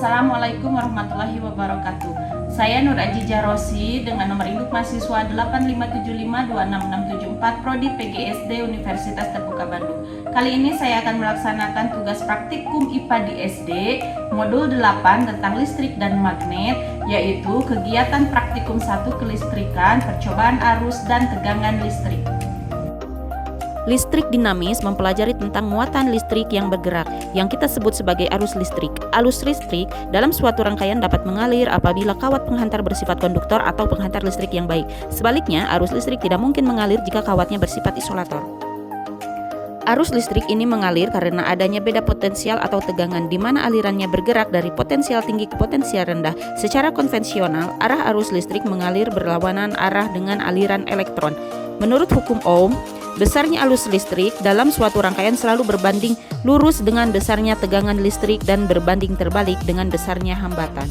Assalamualaikum warahmatullahi wabarakatuh. Saya Nur Ajijah Rosi dengan nomor induk mahasiswa 857526674 Prodi PGSD Universitas Terbuka Bandung. Kali ini saya akan melaksanakan tugas praktikum IPA di SD modul 8 tentang listrik dan magnet, yaitu kegiatan praktikum 1 kelistrikan, percobaan arus dan tegangan listrik. Listrik dinamis mempelajari tentang muatan listrik yang bergerak, yang kita sebut sebagai arus listrik. Arus listrik dalam suatu rangkaian dapat mengalir apabila kawat penghantar bersifat konduktor atau penghantar listrik yang baik. Sebaliknya, arus listrik tidak mungkin mengalir jika kawatnya bersifat isolator. Arus listrik ini mengalir karena adanya beda potensial atau tegangan di mana alirannya bergerak dari potensial tinggi ke potensial rendah. Secara konvensional, arah arus listrik mengalir berlawanan arah dengan aliran elektron. Menurut hukum Ohm, besarnya arus listrik dalam suatu rangkaian selalu berbanding lurus dengan besarnya tegangan listrik dan berbanding terbalik dengan besarnya hambatan.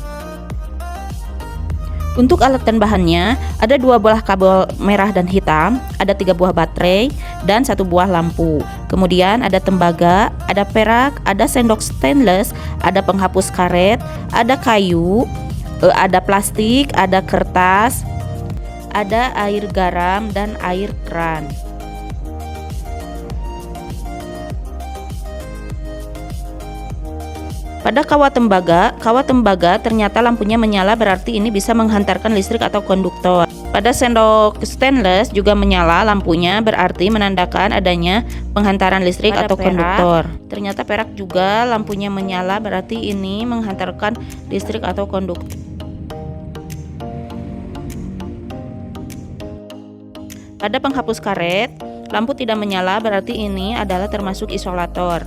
Untuk alat dan bahannya, ada 2 buah kabel merah dan hitam, ada 3 buah baterai, dan 1 buah lampu. Kemudian ada tembaga, ada perak, ada sendok stainless, ada penghapus karet, ada kayu, ada plastik, ada kertas, ada air garam, dan air keran. Pada kawat tembaga ternyata lampunya menyala, berarti ini bisa menghantarkan listrik atau konduktor. Pada sendok stainless juga menyala lampunya, berarti menandakan adanya penghantaran listrik atau konduktor. Ternyata perak juga lampunya menyala, berarti ini menghantarkan listrik atau konduktor. Pada penghapus karet, lampu tidak menyala, berarti ini adalah termasuk isolator.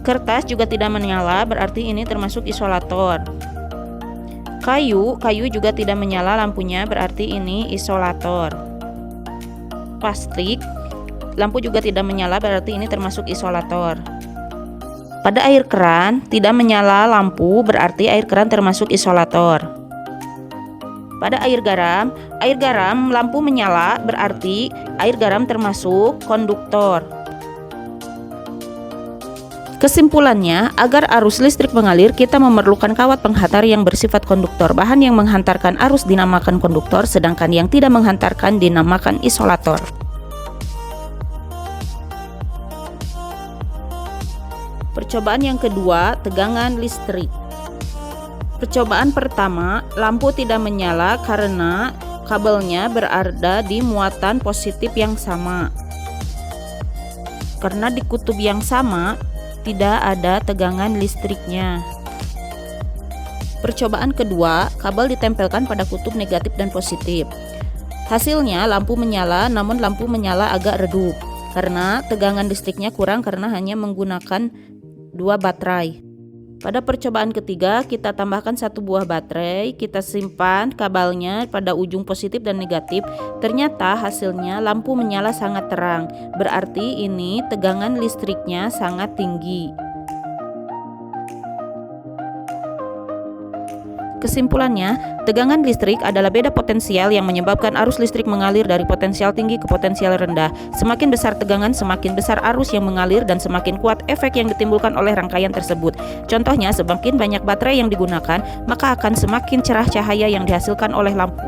Kertas juga tidak menyala, berarti ini termasuk isolator. Kayu juga tidak menyala lampunya, berarti ini isolator. Plastik, lampu juga tidak menyala, berarti ini termasuk isolator. Pada air keran, tidak menyala lampu, berarti air keran termasuk isolator. Pada air garam lampu menyala, berarti air garam termasuk konduktor. Kesimpulannya, agar arus listrik mengalir, kita memerlukan kawat penghantar yang bersifat konduktor. Bahan yang menghantarkan arus dinamakan konduktor, sedangkan yang tidak menghantarkan dinamakan isolator. Percobaan yang kedua, tegangan listrik. Percobaan pertama, lampu tidak menyala karena kabelnya berada di muatan positif yang sama. Karena di kutub yang sama, tidak ada tegangan listriknya. Percobaan kedua, kabel ditempelkan pada kutub negatif dan positif. Hasilnya lampu menyala, namun lampu menyala agak redup karena tegangan listriknya kurang karena hanya menggunakan 2 baterai. Pada percobaan ketiga, kita tambahkan 1 buah baterai, kita simpan kabelnya pada ujung positif dan negatif. Ternyata hasilnya lampu menyala sangat terang, berarti ini tegangan listriknya sangat tinggi. Kesimpulannya, tegangan listrik adalah beda potensial yang menyebabkan arus listrik mengalir dari potensial tinggi ke potensial rendah. Semakin besar tegangan, semakin besar arus yang mengalir dan semakin kuat efek yang ditimbulkan oleh rangkaian tersebut. Contohnya, semakin banyak baterai yang digunakan, maka akan semakin cerah cahaya yang dihasilkan oleh lampu.